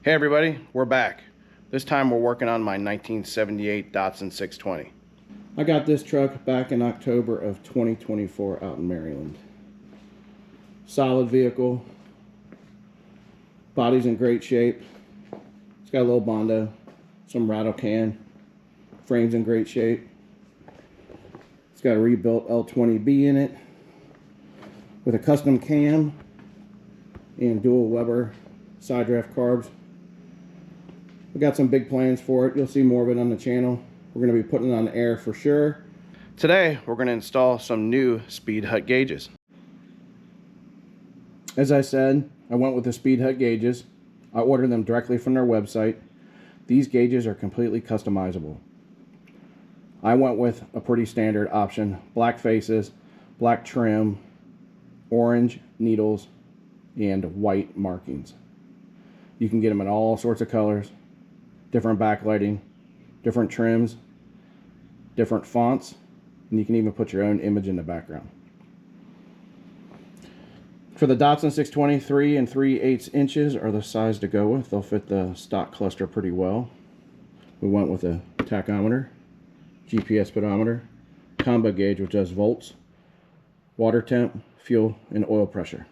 Hey everybody, we're back. This time we're working on my 1978 Datsun 620. I got this truck back in October of 2024 out in Maryland. Solid vehicle. Body's in great shape. It's got a little Bondo, some rattle can. Frame's in great shape. It's got a rebuilt L20B in it with a custom cam and dual Weber side draft carbs. We got some big plans for it. You'll see more of it on the channel. We're going to be putting it on the air for sure. Today, we're going to install some new Speedhut gauges. As I said, I went with the Speedhut gauges. I ordered them directly from their website. These gauges are completely customizable. I went with a pretty standard option. Black faces, black trim, orange needles, and white markings. You can get them in all sorts of colors. Different backlighting, different trims, different fonts, and you can even put your own image in the background. For the Datsun 620, 3 3/8 inches are the size to go with. They'll fit the stock cluster pretty well. We went with a tachometer, GPS speedometer, combo gauge which does volts, water temp, fuel, and oil pressure.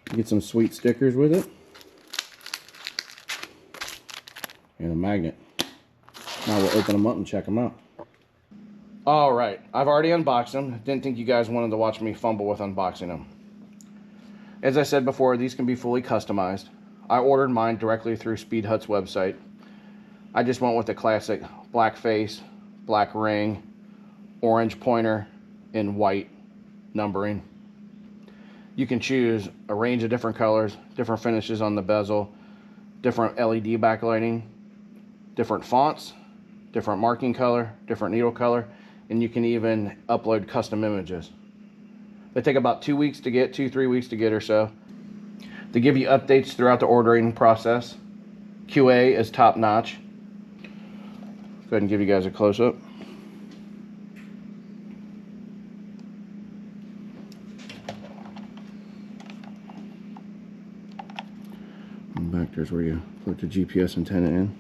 Get some sweet stickers with it. And a magnet. Now we'll open them up and check them out. Alright, I've already unboxed them. Didn't think you guys wanted to watch me fumble with unboxing them. As I said before, these can be fully customized. I ordered mine directly through Speedhut's website. I just went with the classic black face, black ring, orange pointer, and white numbering. You can choose a range of different colors, different finishes on the bezel, different LED backlighting, different fonts, different marking color, different needle color, and you can even upload custom images. They take about 2 weeks to get, 2-3 weeks to get or so. They give you updates throughout the ordering process. QA is top notch. Go ahead and give you guys a close-up. And back there's where you put the GPS antenna in.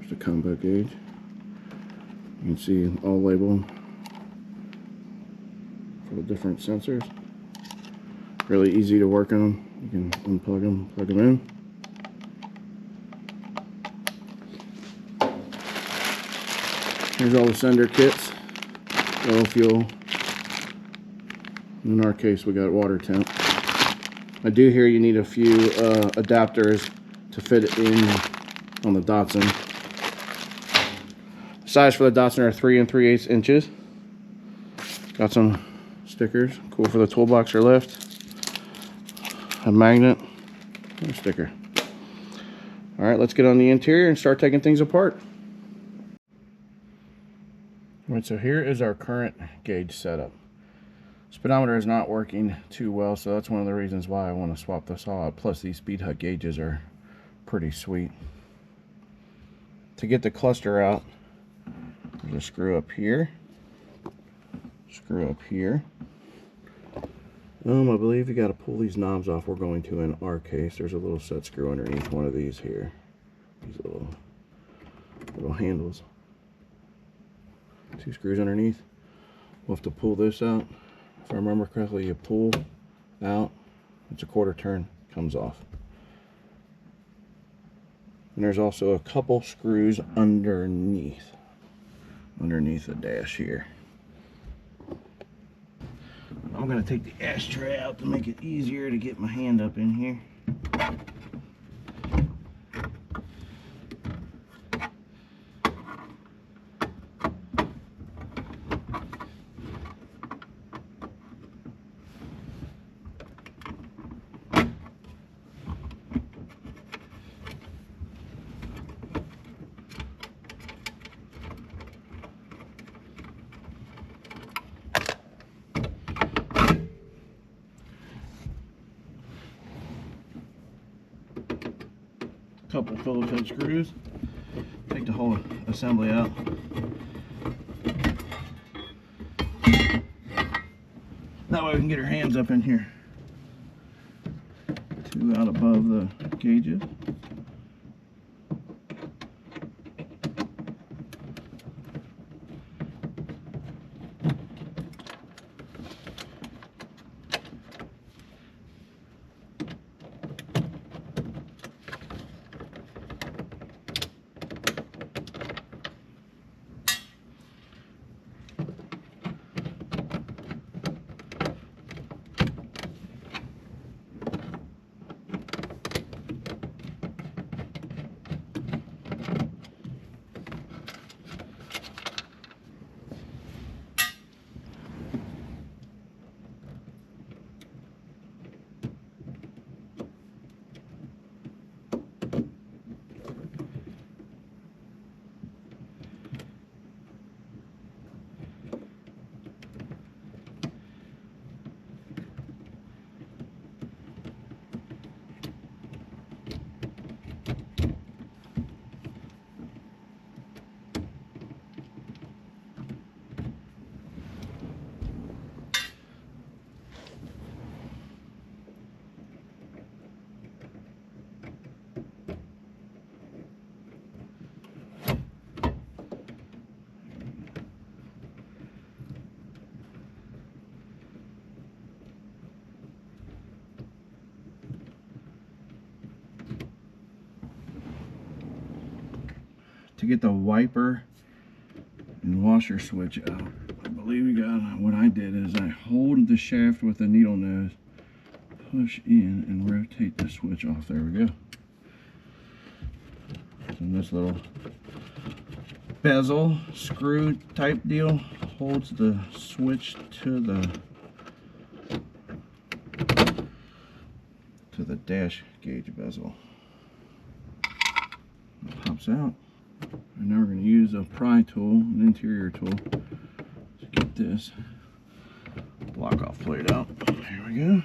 There's the combo gauge. You can see all labeled for the different sensors. Really easy to work on. You can unplug them, plug them in. Here's all the sender kits. Oil, fuel. In our case, we got water temp. I do hear you need a few adapters to fit it in on the Datsun. The size for the Datsun are 3 3/8 inches. Got some stickers, cool for the toolbox or lift. A magnet, and a sticker. All right, let's get on the interior and start taking things apart. All right, so here is our current gauge setup. Speedometer is not working too well, so that's one of the reasons why I want to swap this all out. Plus, these Speedhut gauges are pretty sweet. To get the cluster out, there's a screw up here. Screw up here. I believe you got to pull these knobs off. We're going to in our case. There's a little set screw underneath one of these here. These little handles. 2 screws underneath. We'll have to pull this out. If I remember correctly, you pull out, it's a quarter turn, comes off. And there's also a couple screws underneath the dash here. I'm going to take the ashtray out to make it easier to get my hand up in here. Couple Phillips head screws. Take the whole assembly out. That way we can get our hands up in here. screw out above the gauges. To get the wiper and washer switch out, I believe you got, what I did is I hold the shaft with the needle nose, push in and rotate the switch off. There we go. So this little bezel screw type deal holds the switch to the dash gauge bezel. It pops out. And now we're going to use a pry tool, an interior tool, to get this block off plate out. Here we go.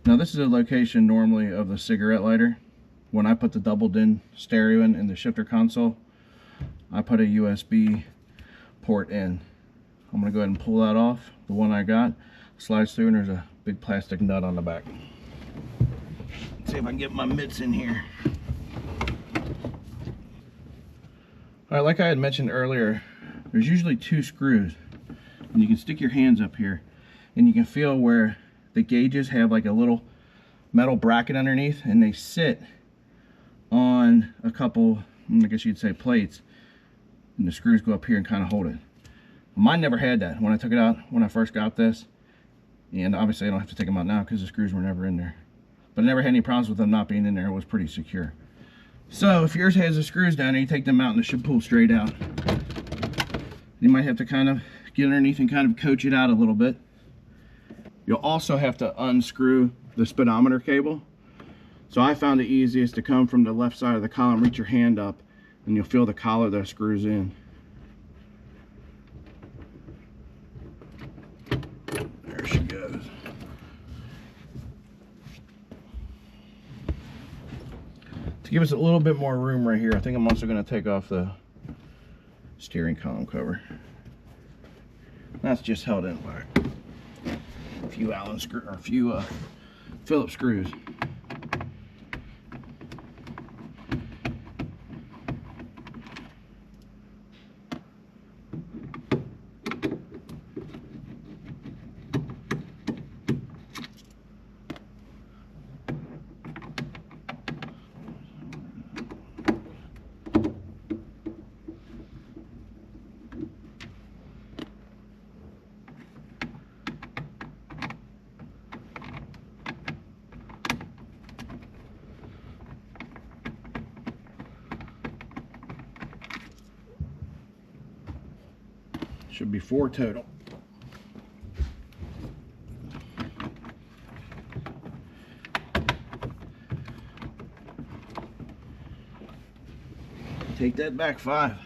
Now this is a location normally of the cigarette lighter. When I put the double DIN stereo in the shifter console, I put a USB port in. I'm going to go ahead and pull that off. The one I got slides through and there's a big plastic nut on the back. Let's see if I can get my mitts in here. Alright, like I had mentioned earlier, there's usually 2 screws, and you can stick your hands up here and you can feel where the gauges have like a little metal bracket underneath, and they sit on a couple, I guess you'd say, plates, and the screws go up here and kind of hold it. Mine never had that when I took it out when I first got this, and obviously I don't have to take them out now because the screws were never in there, but I never had any problems with them not being in there. It was pretty secure. So if yours has the screws down there, you take them out and it should pull straight out. You might have to kind of get underneath and kind of coach it out a little bit. You'll also have to unscrew the speedometer cable. So I found it easiest to come from the left side of the column, reach your hand up, and you'll feel the collar that screws in. There she goes. To give us a little bit more room right here, I think I'm also going to take off the steering column cover. That's just held in by a few Allen screws, or a few Phillips screws. Should be 4 total. Take that back 5.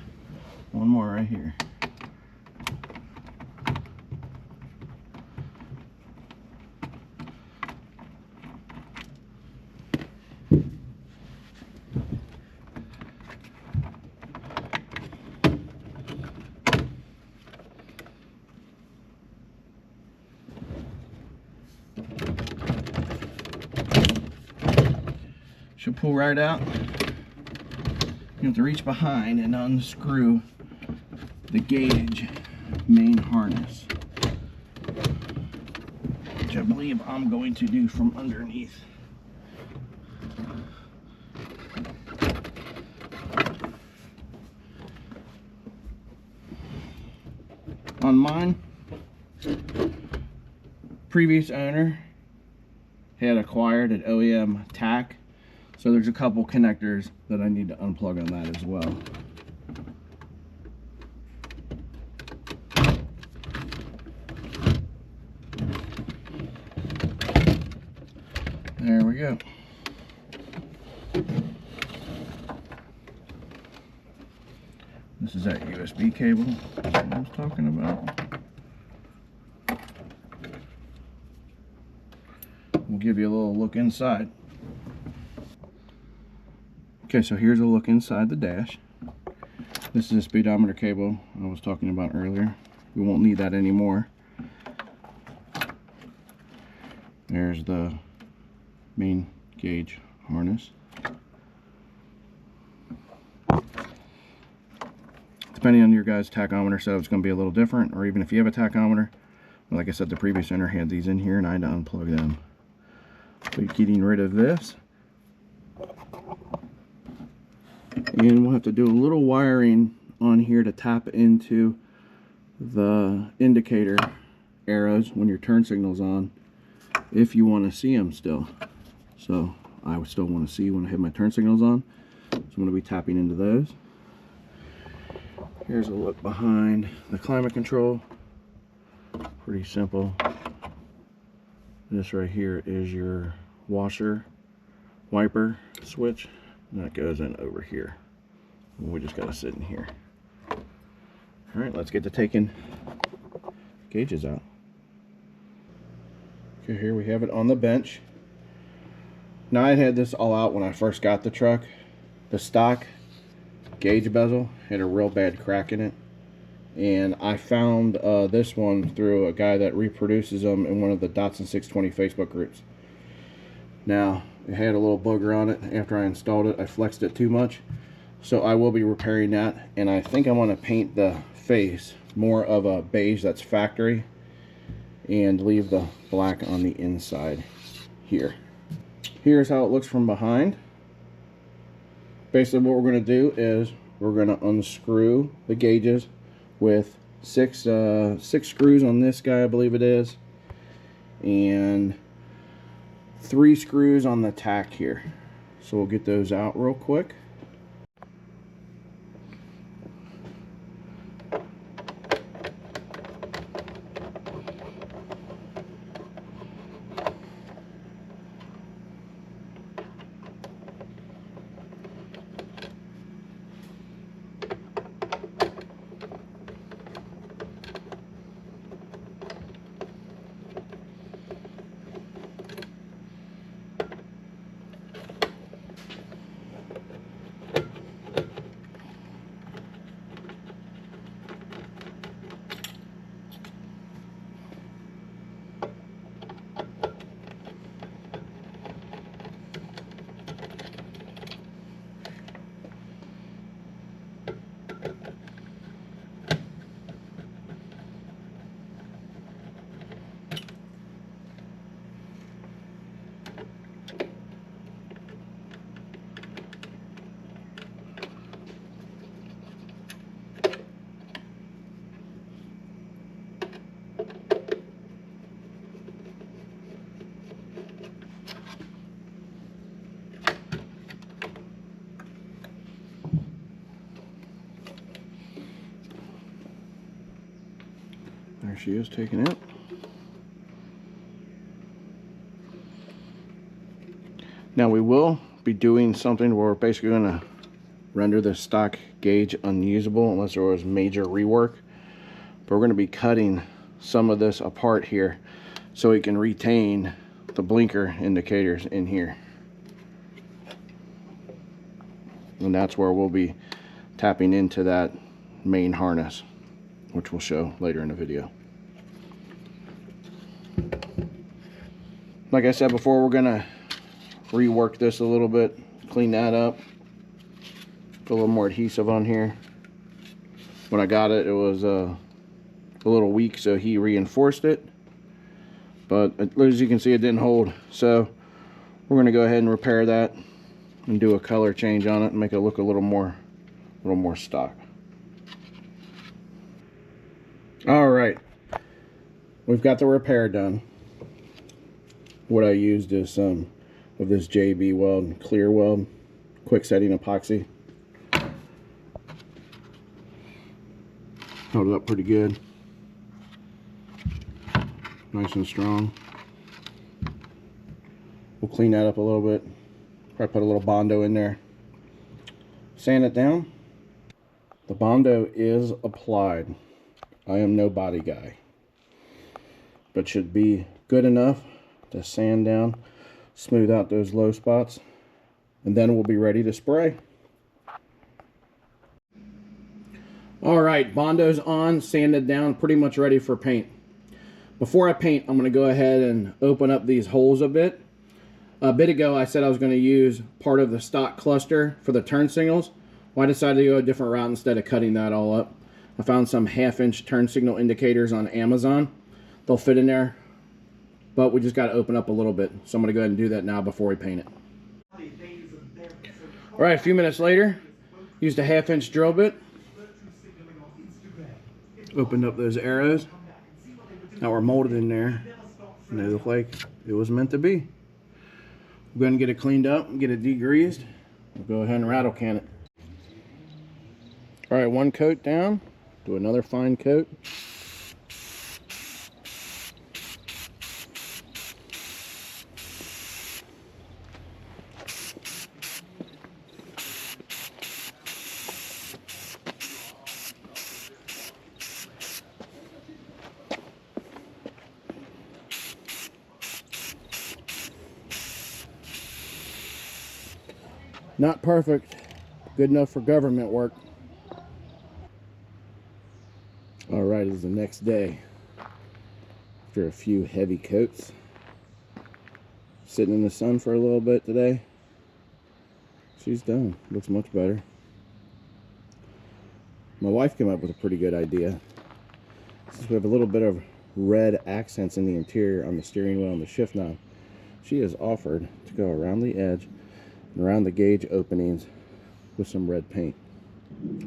One more right here. She'll pull right out. You have to reach behind and unscrew the gauge main harness, which I believe I'm going to do from underneath. On mine, previous owner had acquired an OEM tack, so there's a couple connectors that I need to unplug on that as well. There we go. This is that USB cable I was talking about. We'll give you a little look inside. Okay, so here's a look inside the dash. This is a speedometer cable I was talking about earlier. We won't need that anymore. There's the main gauge harness. Depending on your guys' tachometer setup, it's going to be a little different, or even if you have a tachometer. Like I said, the previous owner had these in here and I had to unplug them. So you're getting rid of this. And we'll have to do a little wiring on here to tap into the indicator arrows when your turn signal's on, if you want to see them still. So I would still want to see when I have my turn signals on. So I'm going to be tapping into those. Here's a look behind the climate control. Pretty simple. This right here is your washer wiper switch. And that goes in over here. We just got to sit in here. Alright, let's get to taking gauges out. Okay, here we have it on the bench. Now, I had this all out when I first got the truck. The stock gauge bezel had a real bad crack in it, and I found this one through a guy that reproduces them in one of the Datsun 620 Facebook groups. Now, it had a little booger on it. After I installed it, I flexed it too much, so I will be repairing that, and I think I want to paint the face more of a beige that's factory and leave the black on the inside here. Here's how it looks from behind. Basically what we're going to do is we're going to unscrew the gauges with six screws on this guy, I believe it is, and 3 screws on the tack here. So we'll get those out real quick. There she is, taking it. Now we will be doing something where we're basically going to render the stock gauge unusable unless there was major rework. But we're going to be cutting some of this apart here so we can retain the blinker indicators in here. And that's where we'll be tapping into that main harness, which we'll show later in the video. Like I said before, we're gonna rework this a little bit Clean that up. Put a little more adhesive on here. When I got it, it was a little weak, so he reinforced it. But as you can see, it didn't hold. So we're gonna go ahead and repair that and do a color change on it and make it look a little more stock. All right, we've got the repair done. What I used is some of this JB Weld clear weld quick setting epoxy. Held it up pretty good, nice and strong. We'll clean that up a little bit. Probably put a little Bondo in there. Sand it down. The Bondo is applied. I am no body guy, but should be good enough to sand down, smooth out those low spots, and then we'll be ready to spray. All right, Bondo's on, sanded down, pretty much ready for paint. Before I paint, I'm going to go ahead and open up these holes a bit. A bit ago, I said I was going to use part of the stock cluster for the turn signals. Well, I decided to go a different route instead of cutting that all up. I found some 1/2-inch turn signal indicators on Amazon. They'll fit in there, but we just got to open up a little bit. So I'm going to go ahead and do that now before we paint it. All right, a few minutes later, used a 1/2-inch drill bit. Opened up those arrows that were molded in there, and they look like it was meant to be. We're going to get it cleaned up and get it degreased. We'll go ahead and rattle can it. All right, one coat down. Do another fine coat. Not perfect, good enough for government work. All right, it's the next day. After a few heavy coats. Sitting in the sun for a little bit today. She's done, looks much better. My wife came up with a pretty good idea. Since we have a little bit of red accents in the interior on the steering wheel and the shift knob, she has offered to go around the edge and around the gauge openings with some red paint.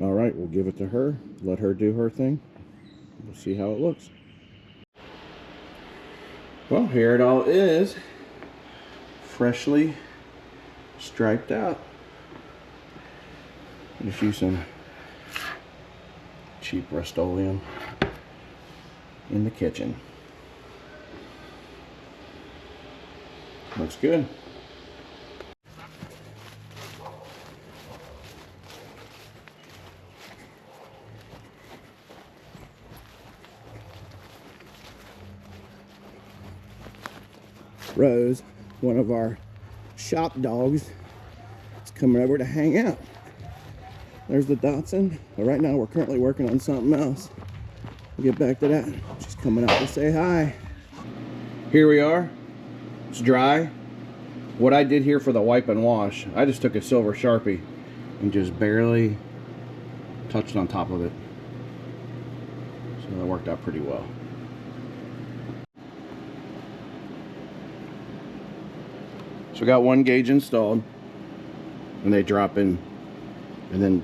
All right, we'll give it to her, let her do her thing. We'll see how it looks. Well, here it all is, freshly striped out. Just use some cheap Rust-Oleum in the kitchen. Looks good. Rose, one of our shop dogs, is coming over to hang out. There's the Datsun, but right now we're currently working on something else. We'll get back to that. She's coming out to say hi. Here we are. It's dry. What I did here for the wipe and wash, I just took a silver Sharpie and just barely touched on top of it. So that worked out pretty well. So we got one gauge installed, and they drop in, and then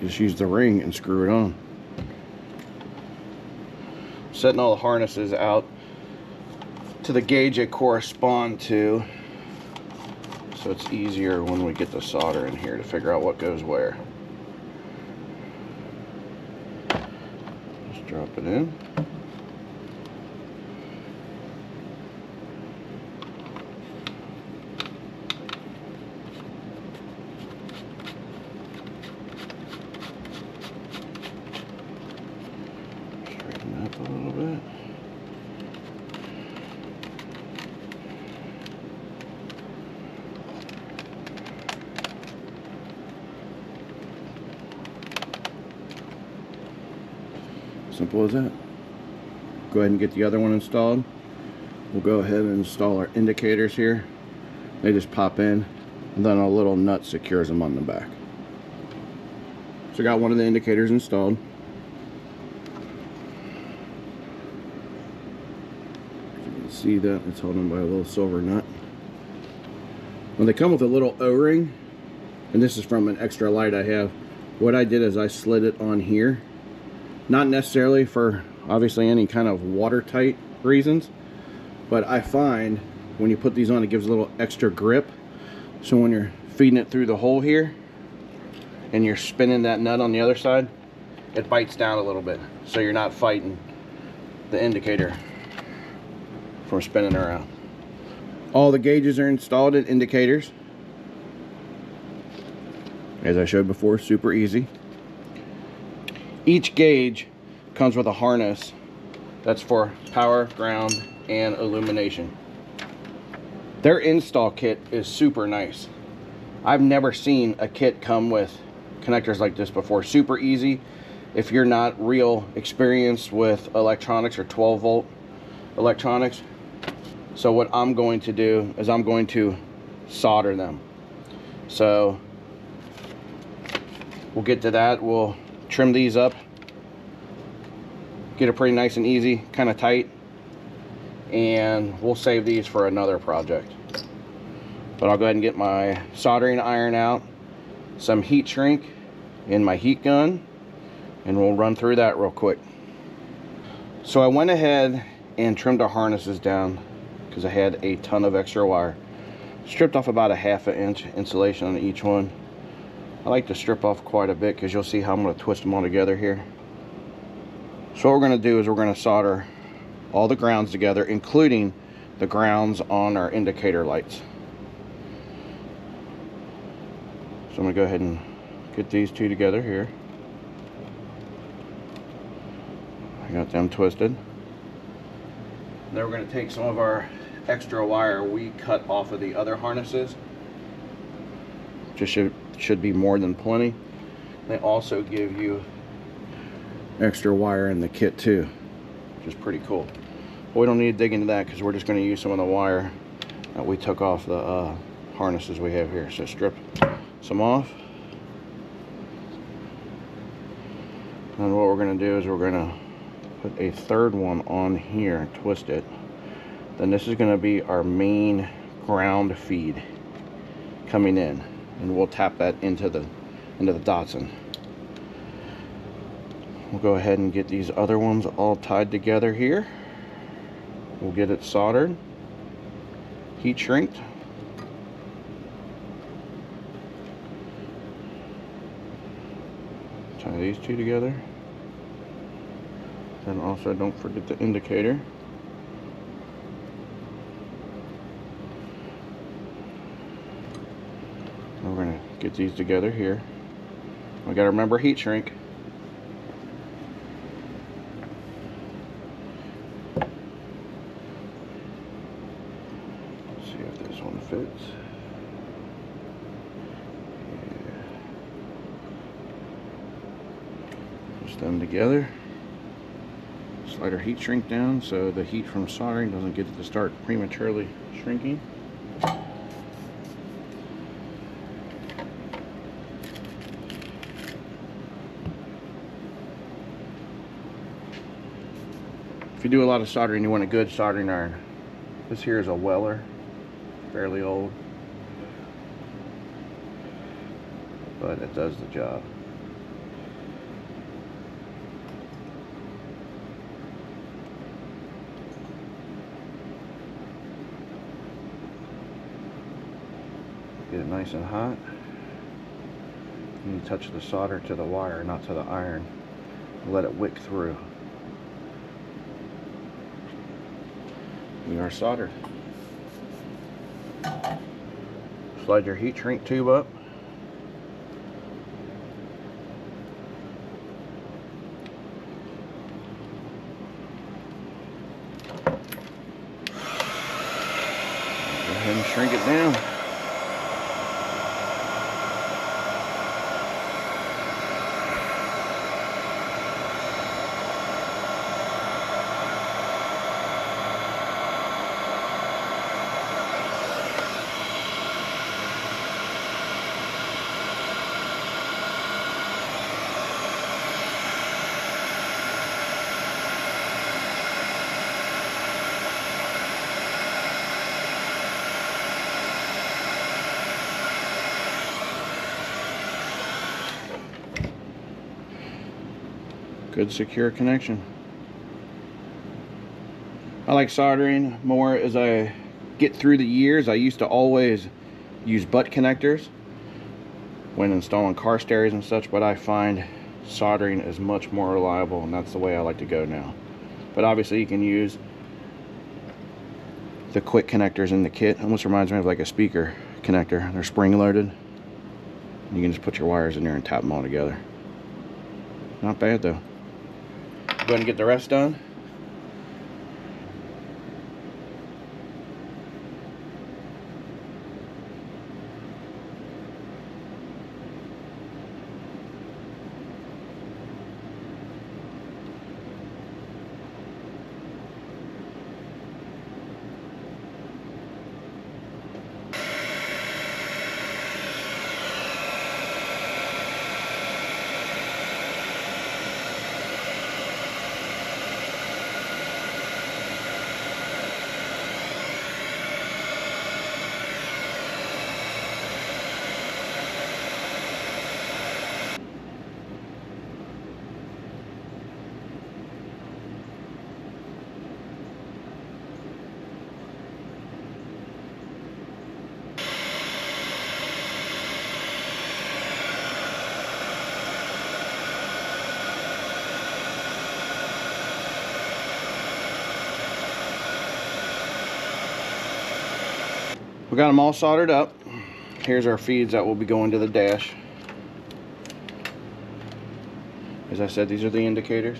just use the ring and screw it on. Setting all the harnesses out to the gauge they correspond to, so it's easier when we get the solder in here to figure out what goes where. Just drop it in. Up a little bit. Simple as that. Go ahead and get the other one installed. We'll go ahead and install our indicators here. They just pop in and then a little nut secures them on the back. So I got one of the indicators installed. You can see that it's held on by a little silver nut. When they come with a little O-ring, and this is from an extra light I have, what I did is I slid it on here. Not necessarily for obviously any kind of watertight reasons, but I find when you put these on, it gives a little extra grip. So when you're feeding it through the hole here and you're spinning that nut on the other side, it bites down a little bit, so you're not fighting the indicator from spinning around. All the gauges are installed in indicators. As I showed before, super easy. Each gauge comes with a harness that's for power, ground, and illumination. Their install kit is super nice. I've never seen a kit come with connectors like this before. Super easy if you're not real experienced with electronics or 12 volt electronics. So what I'm going to do is I'm going to solder them. So we'll get to that. We'll trim these up, get it pretty nice and easy, kind of tight, and we'll save these for another project. But I'll go ahead and get my soldering iron out, some heat shrink in my heat gun, and we'll run through that real quick. So I went ahead and trimmed the harnesses down because I had a ton of extra wire. Stripped off about 1/2 inch insulation on each one. I like to strip off quite a bit because you'll see how I'm going to twist them all together here. So what we're going to do is we're going to solder all the grounds together, including the grounds on our indicator lights. So I'm going to go ahead and get these two together here. I got them twisted. Then we're going to take some of our extra wire we cut off of the other harnesses. Just should be more than plenty. They also give you extra wire in the kit too, which is pretty cool. But we don't need to dig into that because we're just going to use some of the wire that we took off the harnesses we have here. So strip some off. And what we're going to do is we're going to put a third one on here and twist it. Then this is going to be our main ground feed coming in, and we'll tap that into the Datsun. We'll go ahead and get these other ones all tied together here. We'll get it soldered, heat shrinked. Tie these two together. Then also don't forget the indicator. We're going to get these together here. We got to remember heat shrink. Let's see if this one fits. Yeah. Push them together. Slide our heat shrink down so the heat from soldering doesn't get it to start prematurely shrinking. If you do a lot of soldering, you want a good soldering iron. This here is a Weller, fairly old, but it does the job. Get it nice and hot. You touch the solder to the wire, not to the iron. Let it wick through. We are soldered. Slide your heat shrink tube up. Go ahead and shrink it down. Good secure connection. I like soldering more as I get through the years. I used to always use butt connectors when installing car stereos and such, but I find soldering is much more reliable, and that's the way I like to go now. But obviously you can use the quick connectors in the kit. Almost reminds me of like a speaker connector. They're spring loaded. You can just put your wires in there and tap them all together. Not bad though. Go ahead and get the rest done. We got them all soldered up. Here's our feeds that will be going to the dash. As I said, these are the indicators.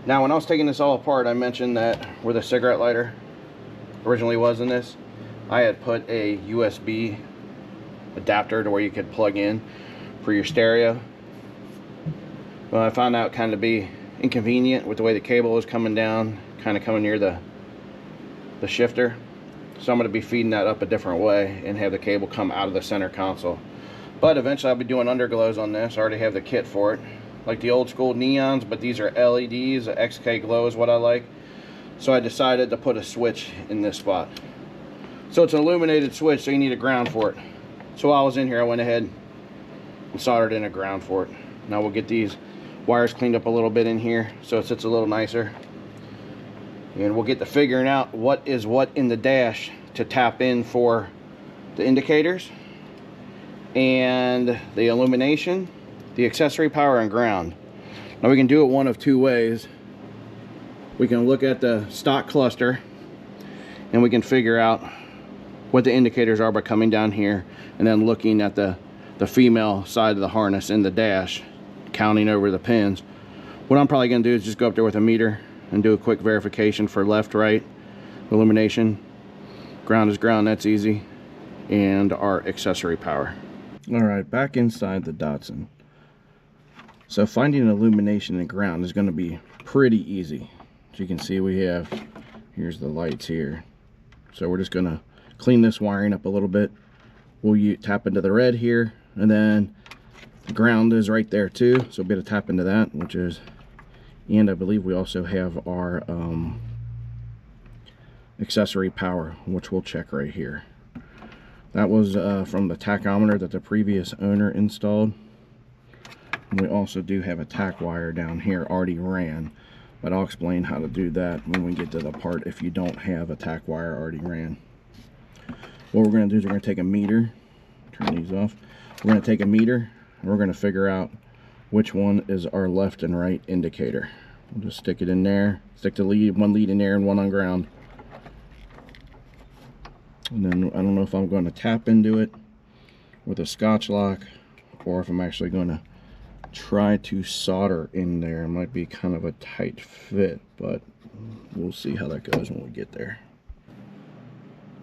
Now, when I was taking this all apart, I mentioned that where the cigarette lighter originally was in this, I had put a USB adapter to where you could plug in for your stereo. Well, I found out kind of be inconvenient with the way the cable was coming down, kind of coming near the shifter. So I'm going to be feeding that up a different way and have the cable come out of the center console. But eventually I'll be doing underglows on this. I already have the kit for it. Like the old school neons, but these are LEDs. The XK glow is what I like. So I decided to put a switch in this spot. So it's an illuminated switch, so you need a ground for it. So while I was in here, I went ahead and soldered in a ground for it. Now we'll get these wires cleaned up a little bit in here so it sits a little nicer. And we'll get to figuring out what is what in the dash to tap in for the indicators and the illumination, the accessory power, and ground. Now we can do it one of two ways. We can look at the stock cluster and we can figure out what the indicators are by coming down here and then looking at the female side of the harness in the dash, counting over the pins. What I'm probably going to do is just go up there with a meter and do a quick verification for left, right, illumination. Ground is ground, that's easy. And our accessory power. All right, back inside the Datsun. So finding illumination and ground is going to be pretty easy. As you can see, we have, here's the lights here. So we're just going to clean this wiring up a little bit. We'll tap into the red here, and then the ground is right there too. So we'll be able to tap into that, which is, and I believe we also have our accessory power, which we'll check right here. That was from the tachometer that the previous owner installed. And we also do have a tack wire down here already ran, but I'll explain how to do that when we get to the part if you don't have a tack wire already ran. What we're going to do is we're going to take a meter, turn these off. We're going to take a meter and we're going to figure out which one is our left and right indicator. We'll just stick it in there, stick the lead, one lead in there and one on ground. And then I don't know if I'm going to tap into it with a Scotch lock or if I'm actually going to try to solder in there. It might be kind of a tight fit, but we'll see how that goes when we get there.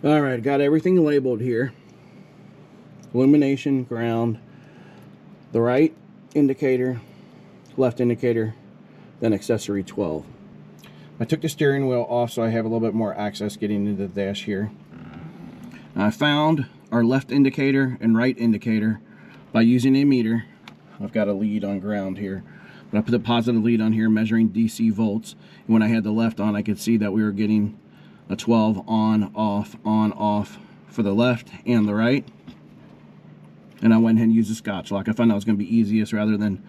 All right, got everything labeled here. Illumination, ground, the right indicator, left indicator, then accessory 12. I took the steering wheel off so I have a little bit more access getting into the dash here. I found our left indicator and right indicator by using a meter. I've got a lead on ground here, but I put a positive lead on here measuring DC volts, and when I had the left on I could see that we were getting a 12 on off for the left and the right. And I went ahead and used a Scotch lock. I found that was going to be easiest rather than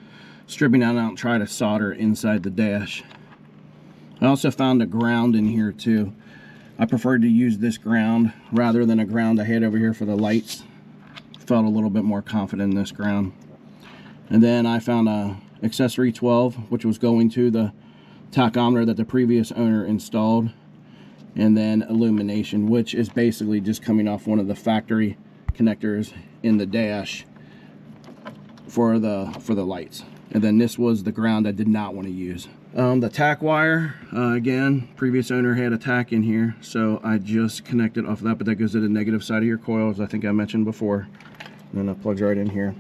stripping that out and try to solder inside the dash. I also found a ground in here too. I preferred to use this ground rather than a ground I had over here for the lights. Felt a little bit more confident in this ground. And then I found a accessory 12, which was going to the tachometer that the previous owner installed. And then illumination, which is basically just coming off one of the factory connectors in the dash for the lights. And then this was the ground I did not want to use. The tack wire, again, previous owner had a tack in here, so I just connected off of that, but that goes to the negative side of your coil, as I think I mentioned before. And then it plugs right in here.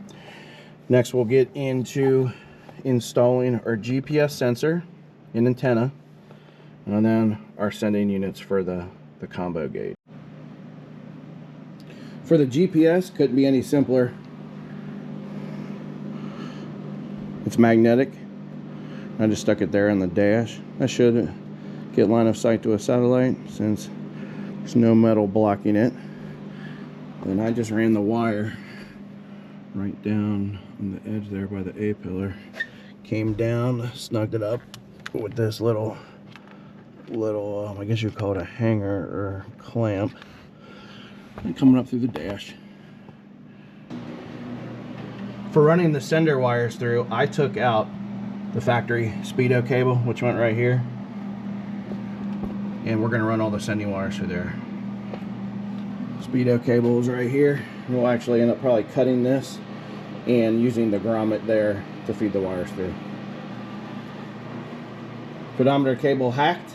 Next, we'll get into installing our GPS sensor and antenna, and then our sending units for the combo gauge. For the GPS, couldn't be any simpler. It's magnetic. I just stuck it there in the dash. I should get line of sight to a satellite since there's no metal blocking it. Then I just ran the wire right down on the edge there by the A pillar. Came down, snugged it up with this little I guess you'd call it a hanger or clamp, and coming up through the dash. For running the sender wires through, I took out the factory Speedhut cable, which went right here, and we're going to run all the sending wires through there. Speedhut cable is right here. We'll actually end up probably cutting this and using the grommet there to feed the wires through. Pedometer cable hacked,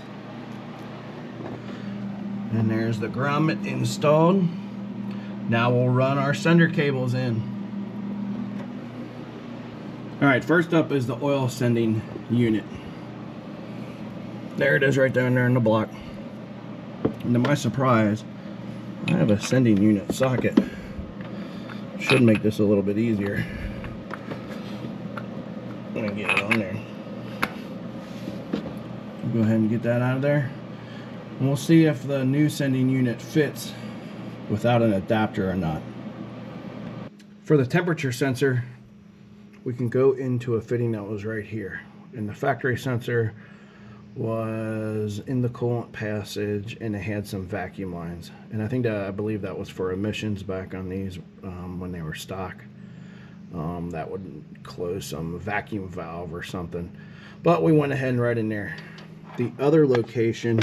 and there's the grommet installed. Now we'll run our sender cables in. Alright, first up is the oil sending unit. There it is right down there in the block. And to my surprise, I have a sending unit socket. Should make this a little bit easier. I'm gonna get it on there. Go ahead and get that out of there. And we'll see if the new sending unit fits without an adapter or not. For the temperature sensor, we can go into a fitting that was right here. And the factory sensor was in the coolant passage, and it had some vacuum lines. And I believe that was for emissions back on these when they were stock. That would close some vacuum valve or something. But we went ahead and right in there. The other location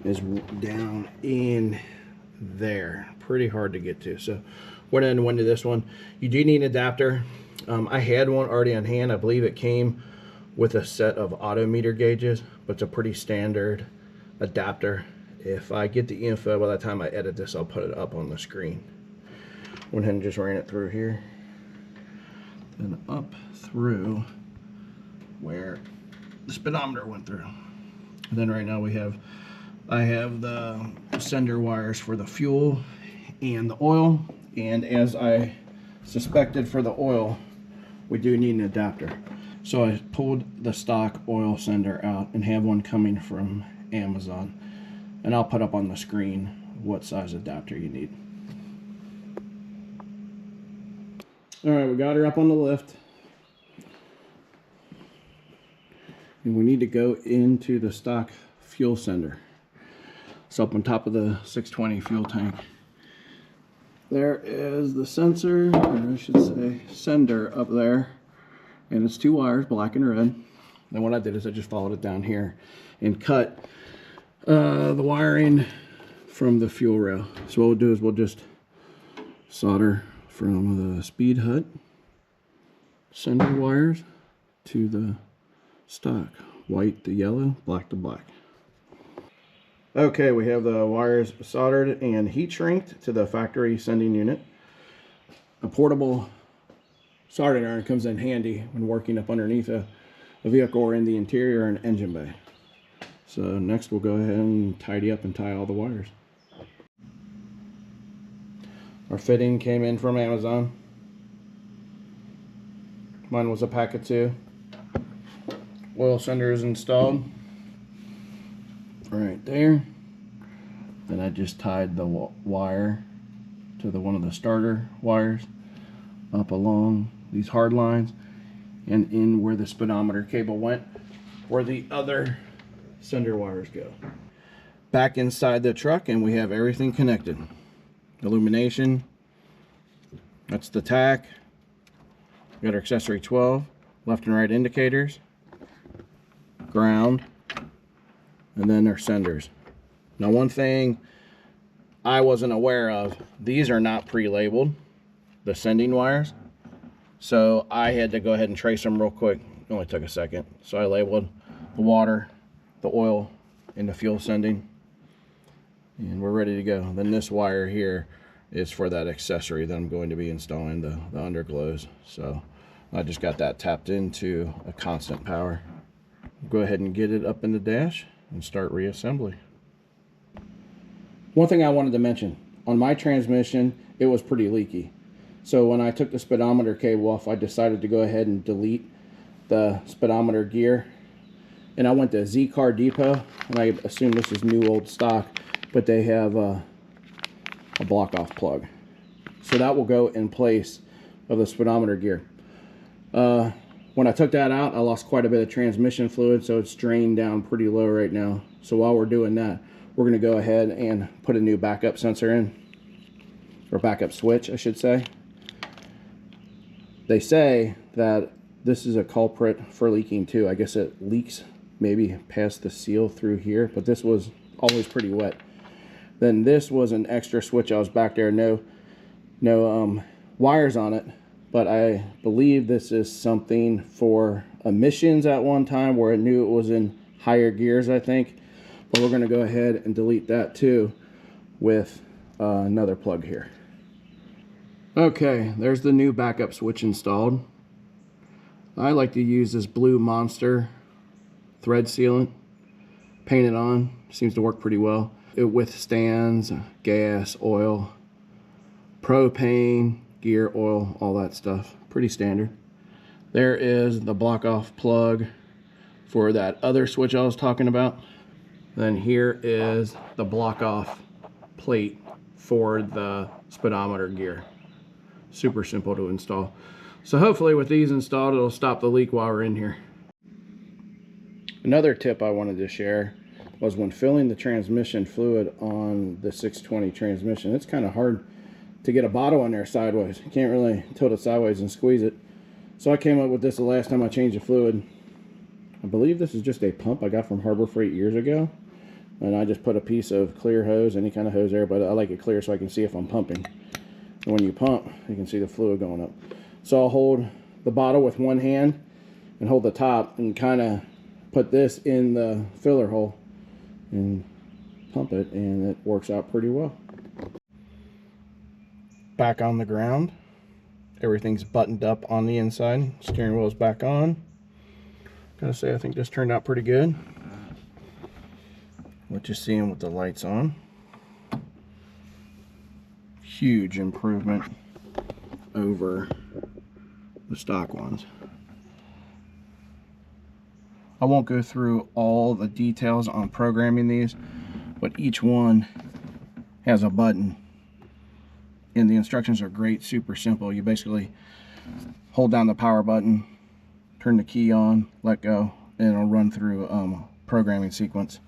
is down in there. Pretty hard to get to. So went ahead and went to this one. You do need an adapter. I had one already on hand. I believe it came with a set of autometer gauges, but it's a pretty standard adapter. If I get the info, by the time I edit this, I'll put it up on the screen. Went ahead and just ran it through here, then up through where the speedometer went through. And then right now I have the sender wires for the fuel and the oil, and as I suspected for the oil, we do need an adapter. So I pulled the stock oil sender out and have one coming from Amazon, and I'll put up on the screen what size adapter you need. Alright, we got her up on the lift, and we need to go into the stock fuel sender. It's up on top of the 620 fuel tank. There is the sensor, or I should say sender, up there, and it's two wires, black and red. Then what I did is I just followed it down here and cut the wiring from the fuel rail. So what we'll do is we'll just solder from the Speedhut sender wires to the stock, white to yellow, black to black. Okay, we have the wires soldered and heat shrinked to the factory sending unit. A portable soldering iron comes in handy when working up underneath a vehicle or in the interior and engine bay. So next we'll go ahead and tidy up and tie all the wires. Our fitting came in from Amazon. Mine was a pack of 2. Oil sender is installed right there. Then I just tied the wire to one of the starter wires up along these hard lines, and in where the speedometer cable went, where the other sender wires go. Back inside the truck, and we have everything connected. Illumination, that's the tach. We got our accessory 12, left and right indicators, ground, and then our senders. Now, one thing I wasn't aware of, these are not pre-labeled, the sending wires. So I had to go ahead and trace them real quick. It only took a second. So I labeled the water, the oil, and the fuel sending. And we're ready to go. Then this wire here is for that accessory that I'm going to be installing, the underglows. So I just got that tapped into a constant power. Go ahead and get it up in the dash and start reassembly. One thing I wanted to mention, on my transmission, it was pretty leaky. So when I took the speedometer cable off, I decided to go ahead and delete the speedometer gear. And I went to Z Car Depot, and I assume this is new old stock, but they have a block off plug. So that will go in place of the speedometer gear. When I took that out, I lost quite a bit of transmission fluid, so it's drained down pretty low right now. So while we're doing that, we're gonna go ahead and put a new backup sensor in, or backup switch, I should say. They say that this is a culprit for leaking too. I guess it leaks maybe past the seal through here, but this was always pretty wet. Then this was an extra switch. I was back there, no wires on it, but I believe this is something for emissions at one time, where it knew it was in higher gears, I think. But we're gonna go ahead and delete that too with another plug here. Okay, there's the new backup switch installed. I like to use this blue Monster thread sealant. Paint it on, seems to work pretty well. It withstands gas, oil, propane, gear, oil, all that stuff. Pretty standard. There is the block off plug for that other switch I was talking about. Then here is the block off plate for the speedometer gear. Super simple to install. So hopefully with these installed, it'll stop the leak while we're in here. Another tip I wanted to share was when filling the transmission fluid on the 620 transmission, it's kind of hard to get a bottle in there sideways. You can't really tilt it sideways and squeeze it. So I came up with this the last time I changed the fluid. I believe this is just a pump I got from Harbor Freight years ago. And I just put a piece of clear hose, any kind of hose there, but I like it clear so I can see if I'm pumping. And when you pump, you can see the fluid going up. So I'll hold the bottle with one hand and hold the top and kind of put this in the filler hole and pump it, and it works out pretty well. Back on the ground. Everything's buttoned up on the inside. Steering wheel's back on. Gotta say, I think this turned out pretty good. What you're seeing with the lights on. Huge improvement over the stock ones. I won't go through all the details on programming these, but each one has a button, and the instructions are great, super simple. You basically hold down the power button, turn the key on, let go, and it'll run through a programming sequence.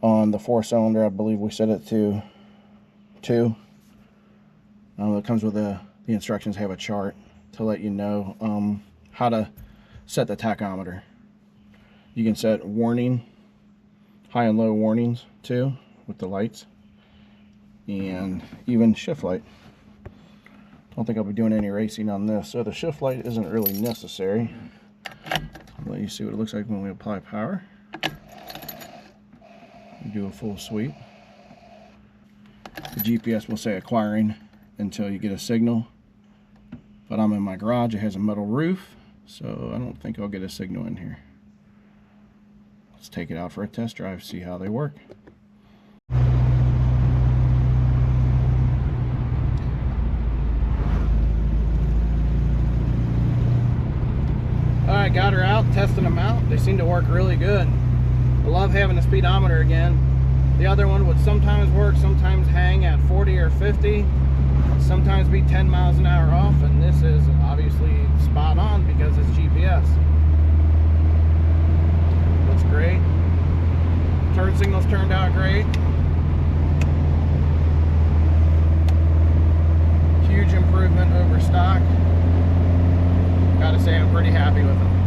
On the 4-cylinder, I believe we set it to 2. It comes with the instructions have a chart to let you know how to set the tachometer. You can set warning, high and low warnings too, with the lights, and even shift light. Don't think I'll be doing any racing on this, so the shift light isn't really necessary. I'll let you see what it looks like when we apply power. Do a full sweep. The GPS will say acquiring until you get a signal, but I'm in my garage. It has a metal roof, so I don't think I'll get a signal in here. Let's take it out for a test drive, see how they work. Alright, got her out, testing them out. They seem to work really good. I love having the speedometer again. The other one would sometimes work, sometimes hang at 40 or 50, sometimes be 10 miles an hour off, and this is obviously spot on because it's GPS. Looks great. Turn signals turned out great. Huge improvement over stock. Gotta say, I'm pretty happy with them.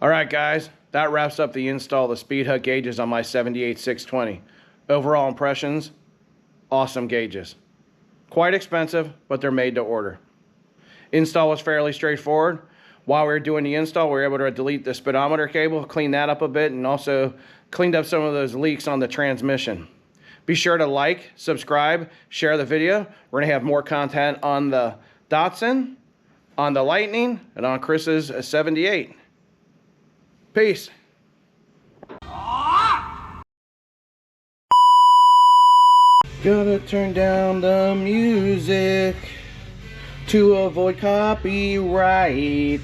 All right, guys, that wraps up the install of the Speedhut gauges on my 78-620. Overall impressions, awesome gauges. Quite expensive, but they're made to order. Install was fairly straightforward. While we were doing the install, we were able to delete the speedometer cable, clean that up a bit, and also cleaned up some of those leaks on the transmission. Be sure to like, subscribe, share the video. We're going to have more content on the Datsun, on the Lightning, and on Chris's 78. Peace. Gotta turn down the music to avoid copyright.